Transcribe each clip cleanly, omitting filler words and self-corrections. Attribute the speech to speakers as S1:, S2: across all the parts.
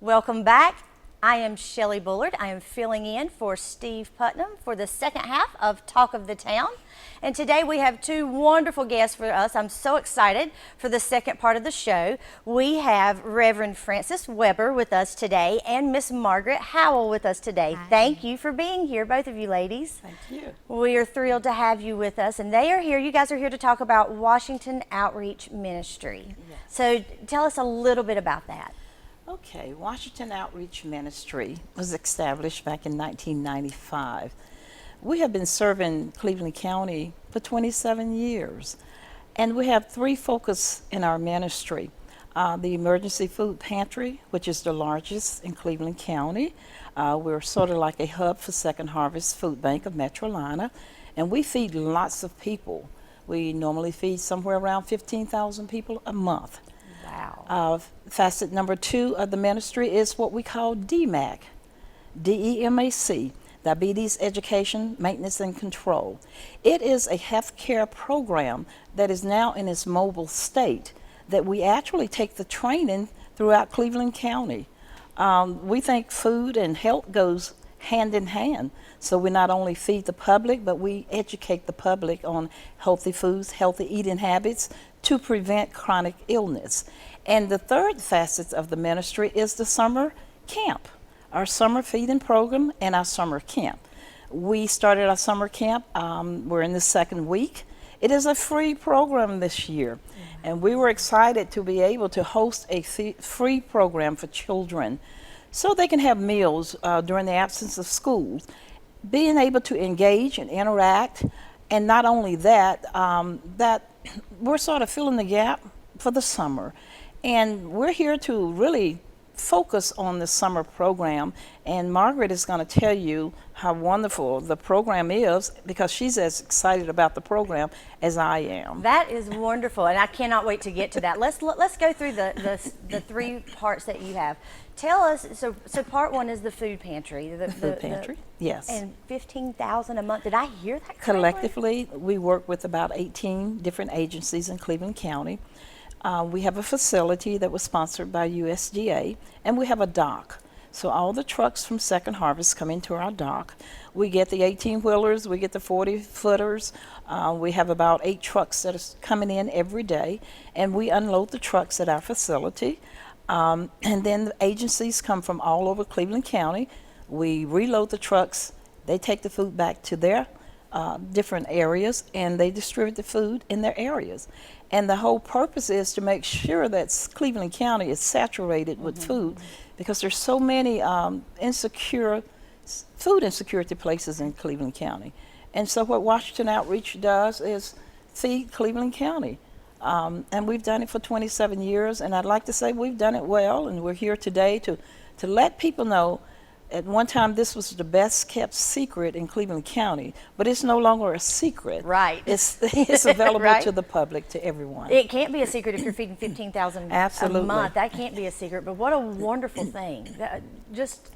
S1: Welcome back. I am Shelley Bullard. I am filling in for Steve Putnam for the second half of Talk of the Town. And today we have two wonderful guests for us. I'm so excited for the second part of the show. We have Reverend Francis Weber with us today and Miss Margaret Howell with us today.
S2: Hi.
S1: Thank you for being here, both of you ladies.
S2: Thank you.
S1: We are thrilled to have you with us. And they are here, you guys are here to talk about Washington Outreach Ministry.
S2: Yes.
S1: So tell us a little bit about that.
S2: Okay, Washington Outreach Ministry was established back in 1995. We have been serving Cleveland County for 27 years, and we have three focus in our ministry. The Emergency Food Pantry, which is the largest in Cleveland County. We're sort of like a hub for Second Harvest Food Bank of Metrolina, and we feed lots of people. We normally feed somewhere around 15,000 people a month.
S1: Wow.
S2: Facet number 2 of the ministry is what we call DMAC, DEMAC, Diabetes Education, Maintenance, and Control. It is a health care program that is now in its mobile state that we actually take the training throughout Cleveland County. We think food and health goes hand in hand. So we not only feed the public, but we educate the public on healthy foods, healthy eating habits to prevent chronic illness. And the third facet of the ministry is the summer camp, our summer feeding program and our summer camp. We started our summer camp, we're in the second week. It is a free program this year, and we were excited to be able to host a free program for children so they can have meals during the absence of school, being able to engage and interact, and not only that, that we're sort of filling the gap for the summer. And we're here to really focus on the summer program, and Margaret is going to tell you how wonderful the program is because she's as excited about the program as I am.
S1: That is wonderful, and I cannot wait to get to that. Let's go through the three parts that you have. Tell us. So part one is the food pantry.
S2: The food pantry, yes.
S1: And 15,000 a month. Did I hear that correctly?
S2: Collectively, we work with about 18 different agencies in Cleveland County. We have a facility that was sponsored by USDA, and we have a dock. So all the trucks from Second Harvest come into our dock. We get the 18-wheelers, we get the 40-footers. We have about 8 trucks that are coming in every day, and we unload the trucks at our facility. And then the agencies come from all over Cleveland County. We reload the trucks. They take the food back to their different areas, and they distribute the food in their areas. And the whole purpose is to make sure that Cleveland County is saturated with food, because there's so many food insecurity places in Cleveland County. And so what Washington Outreach does is feed Cleveland County. And we've done it for 27 years, and I'd like to say we've done it well, and we're here today to let people know. At one time, this was the best kept secret in Cleveland County, but it's no longer a secret.
S1: Right.
S2: It's available
S1: Right.
S2: to the public, to everyone.
S1: It can't be a secret if you're feeding 15,000 a
S2: Absolutely.
S1: month. That can't be a secret. But what a wonderful thing! Just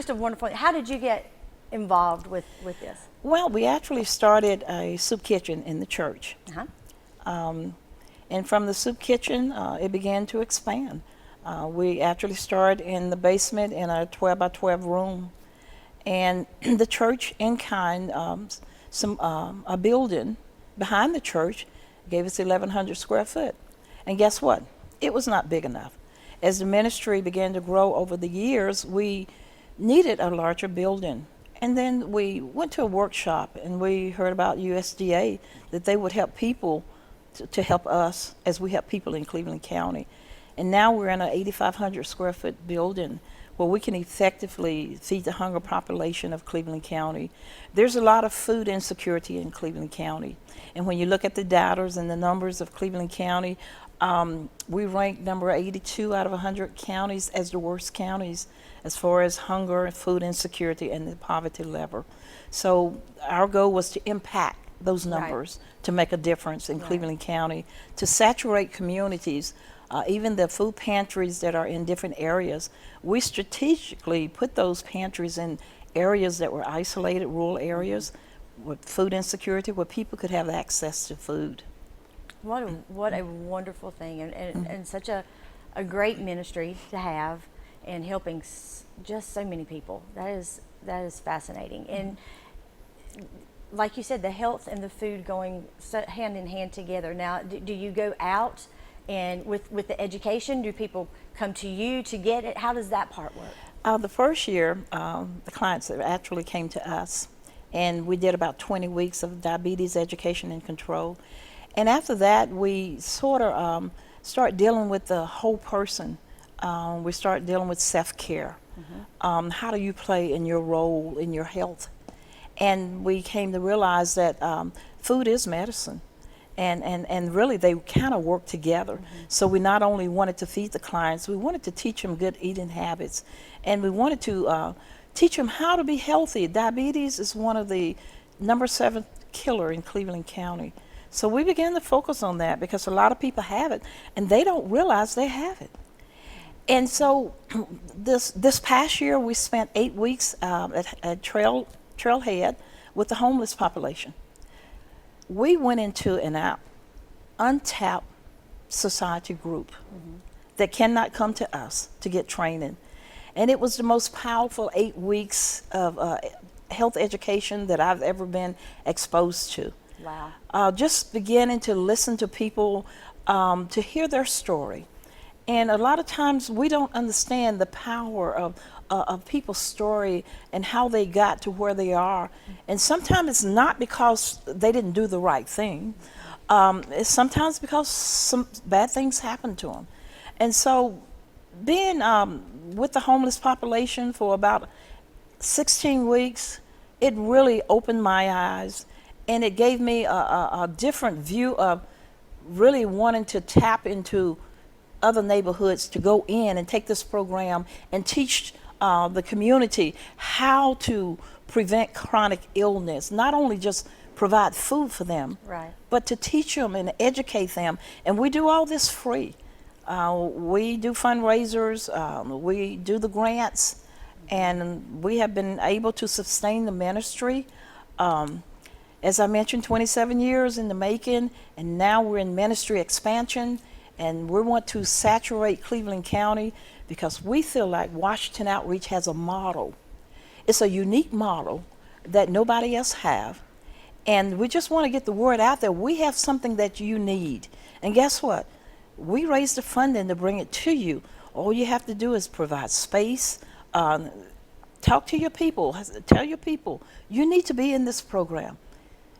S1: a wonderful. How did you get involved with this?
S2: Well, we actually started a soup kitchen in the church. And from the soup kitchen, it began to expand. We actually started in the basement in a 12 by 12 room. And the church in kind, a building behind the church gave us 1,100 square foot. And guess what? It was not big enough. As the ministry began to grow over the years, we needed a larger building. And then we went to a workshop, and we heard about USDA, that they would help people to help us as we help people in Cleveland County. And now we're in an 8,500 square foot building where we can effectively feed the hunger population of Cleveland County. There's a lot of food insecurity in Cleveland County. And when you look at the data and the numbers of Cleveland County, we rank number 82 out of 100 counties as the worst counties as far as hunger and food insecurity and the poverty level. So our goal was to impact those numbers, to make a difference in Cleveland County, to saturate communities. Even the food pantries that are in different areas, we strategically put those pantries in areas that were isolated, rural areas with food insecurity, where people could have access to food.
S1: What a wonderful thing, and such a great ministry to have. and helping just so many people. That is fascinating. And like you said, the health and the food going hand in hand together. Now, do you go out and with the education, do people come to you to get it? How does that part work?
S2: The first year, the clients actually came to us, and we did about 20 weeks of diabetes education and control. And after that, we sort of start dealing with the whole person. We start dealing with self-care. How do you play in your role in your health? And we came to realize that food is medicine. And really they kind of work together. So we not only wanted to feed the clients, we wanted to teach them good eating habits. And we wanted to teach them how to be healthy. Diabetes is one of the #7 killer in Cleveland County. So we began to focus on that because a lot of people have it and they don't realize they have it. And so this past year we spent 8 weeks at Trailhead with the homeless population. We went into an untapped society group that cannot come to us to get training. And it was the most powerful 8 weeks of health education that I've ever been exposed to.
S1: Wow.
S2: Just beginning to listen to people, to hear their story. And a lot of times we don't understand the power of people's story and how they got to where they are. And sometimes it's not because they didn't do the right thing. It's sometimes because some bad things happened to them. And so being with the homeless population for about 16 weeks, it really opened my eyes, and it gave me a different view of really wanting to tap into other neighborhoods to go in and take this program and teach the community how to prevent chronic illness, not only just provide food for them,
S1: right,
S2: but to teach them and educate them. And we do all this free. We do fundraisers, we do the grants, and we have been able to sustain the ministry. As I mentioned, 27 years in the making, and now we're in ministry expansion, and we want to saturate Cleveland County because we feel like Washington Outreach has a model. It's a unique model that nobody else have, and we just want to get the word out there. We have something that you need, and guess what? We raise the funding to bring it to you. All you have to do is provide space, talk to your people, tell your people, you need to be in this program.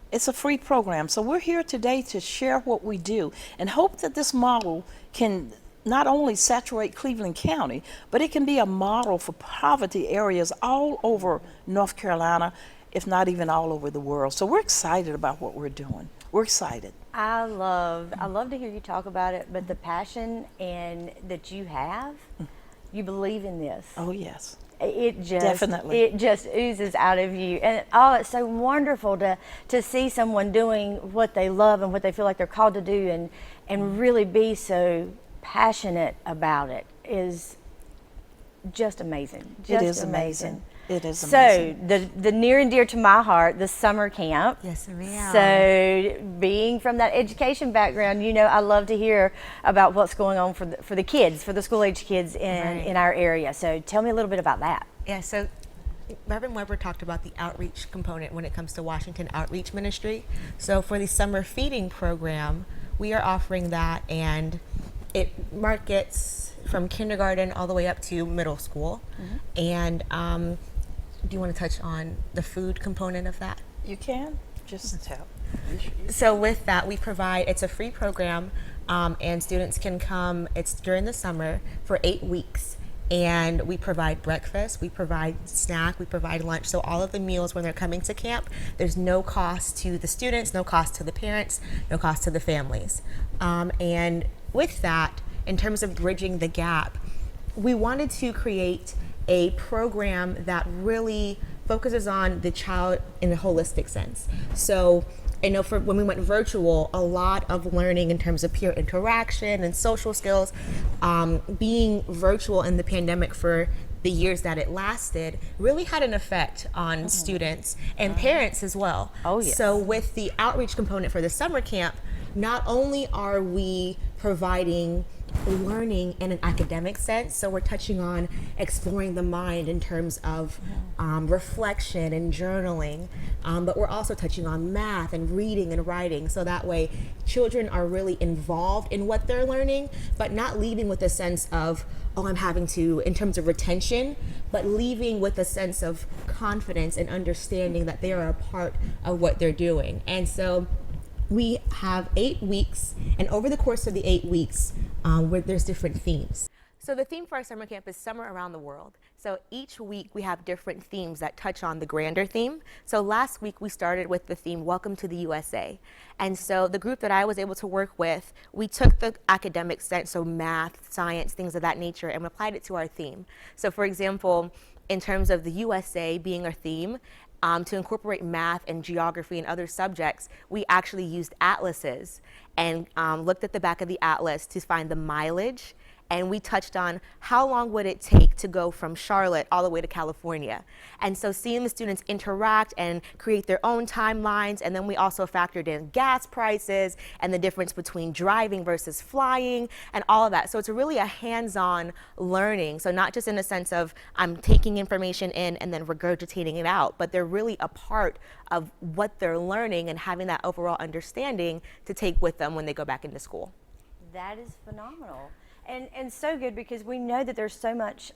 S2: It's a free program. So we're here today to share what we do and hope that this model can not only saturate Cleveland County, but it can be a model for poverty areas all over North Carolina, if not even all over the world. So we're excited about what we're doing. We're excited.
S1: I love to hear you talk about it, but the passion and that you have, you believe in this.
S2: Oh, yes.
S1: It just
S2: Definitely.
S1: It just oozes out of you, and oh, it's so wonderful to see someone doing what they love and what they feel like they're called to do, and really be so passionate about it is just amazing. Just
S2: it is amazing. It is
S1: amazing. So the near and dear to my heart, the summer camp.
S3: Yes, ma'am.
S1: So being from that education background, you know, I love to hear about what's going on for the kids, for the school age kids in our area. So tell me a little bit about that.
S3: Yeah, so Reverend Weber talked about the outreach component when it comes to Washington Outreach Ministry. So for the summer feeding program, we are offering that, and it markets from kindergarten all the way up to middle school. And do you want to touch on the food component of that?
S2: You can just tell.
S3: So with that, we provide, it's a free program, and students can come, it's during the summer for 8 weeks. And we provide breakfast, we provide snack, we provide lunch. So all of the meals when they're coming to camp, there's no cost to the students, no cost to the parents, no cost to the families. And with that, in terms of bridging the gap, we wanted to create a program that really focuses on the child in a holistic sense. So I know for when we went virtual, a lot of learning in terms of peer interaction and social skills, being virtual in the pandemic for the years that it lasted really had an effect on students and parents as well.
S1: Oh, yes.
S3: So with the outreach component for the summer camp, not only are we providing learning in an academic sense. So we're touching on exploring the mind in terms of reflection and journaling, but we're also touching on math and reading and writing. So that way children are really involved in what they're learning, but not leaving with a sense of, oh, I'm having to, in terms of retention, but leaving with a sense of confidence and understanding that they are a part of what they're doing. And so we have 8 weeks, and over the course of the 8 weeks, where there's different themes. So the theme for our summer camp is Summer Around the World. So each week we have different themes that touch on the grander theme. So last week we started with the theme Welcome to the USA. And so the group that I was able to work with, we took the academic sense, so math, science, things of that nature, and applied it to our theme. So for example, in terms of the USA being our theme, to incorporate math and geography and other subjects, we actually used atlases and looked at the back of the atlas to find the mileage, and we touched on how long would it take to go from Charlotte all the way to California. And so seeing the students interact and create their own timelines, and then we also factored in gas prices and the difference between driving versus flying and all of that. So it's really a hands-on learning. So not just in the sense of I'm taking information in and then regurgitating it out, but they're really a part of what they're learning and having that overall understanding to take with them when they go back into school.
S1: That is phenomenal. And so good, because we know that there's so much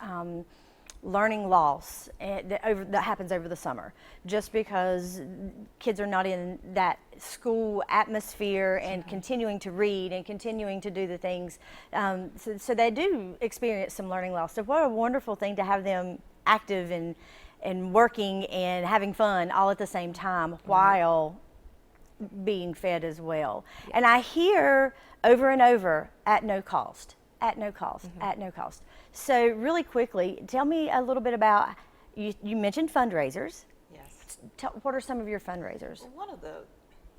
S1: learning loss that happens over the summer, just because kids are not in that school atmosphere and continuing to read and continuing to do the things. So they do experience some learning loss. So what a wonderful thing to have them active and working and having fun all at the same time while being fed as well. And I hear over and over, at no cost. At no cost, at no cost. So really quickly, tell me a little bit about, you mentioned fundraisers.
S2: Yes.
S1: What are some of your fundraisers?
S2: Well, one of the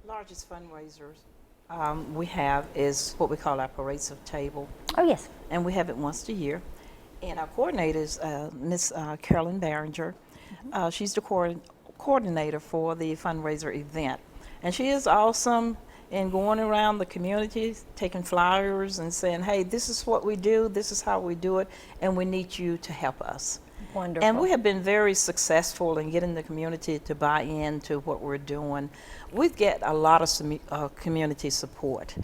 S2: largest fundraisers we have is what we call our Parades of Table.
S1: Oh, yes.
S2: And we have it once a year. And our coordinator is Miss Carolyn Barringer. She's the coordinator for the fundraiser event. And she is awesome in going around the community, taking flyers and saying, hey, this is what we do, this is how we do it, and we need you to help us.
S1: Wonderful.
S2: And we have been very successful in getting the community to buy into what we're doing. We get a lot of community support.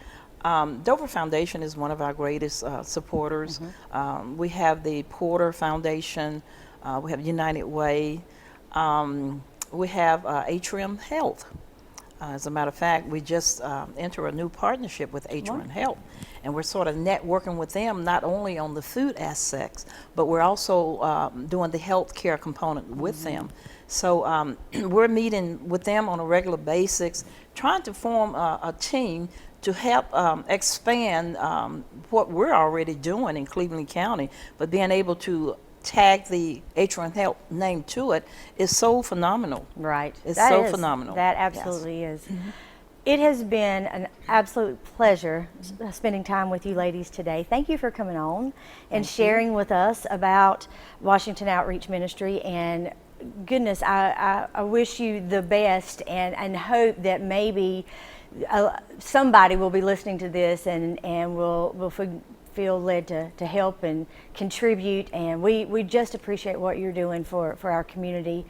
S2: Dover Foundation is one of our greatest supporters. We have the Porter Foundation, we have United Way, we have Atrium Health. As a matter of fact, we just entered a new partnership with Atrium Health, and we're sort of networking with them not only on the food aspects, but we're also doing the health care component with them. So we're meeting with them on a regular basis, trying to form a team to help expand what we're already doing in Cleveland County, but being able to tag the Atrium Health name to it is so phenomenal.
S1: Right.
S2: It's
S1: That
S2: so
S1: is.
S2: phenomenal.
S1: That absolutely is. It has been an absolute pleasure spending time with you ladies today. Thank you for coming on and sharing with us about Washington Outreach Ministry. And goodness, I wish you the best, and hope that maybe somebody will be listening to this and will feel led to help and contribute. And we just appreciate what you're doing for our community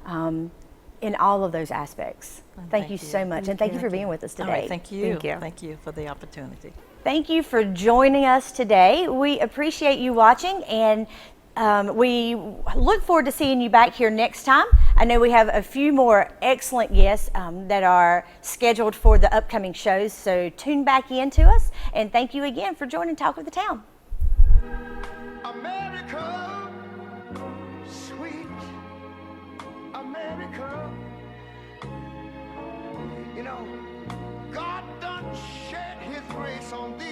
S1: in all of those aspects. Thank you so much. And thank you for being with us today.
S2: All right, thank you.
S1: Thank you.
S2: Thank you for the opportunity.
S1: Thank you for joining us today. We appreciate you watching, and we look forward to seeing you back here next time. I know we have a few more excellent guests that are scheduled for the upcoming shows, so tune back in to us. And thank you again for joining Talk of the Town.
S4: America, sweet America. You know, God done shed his grace on thee.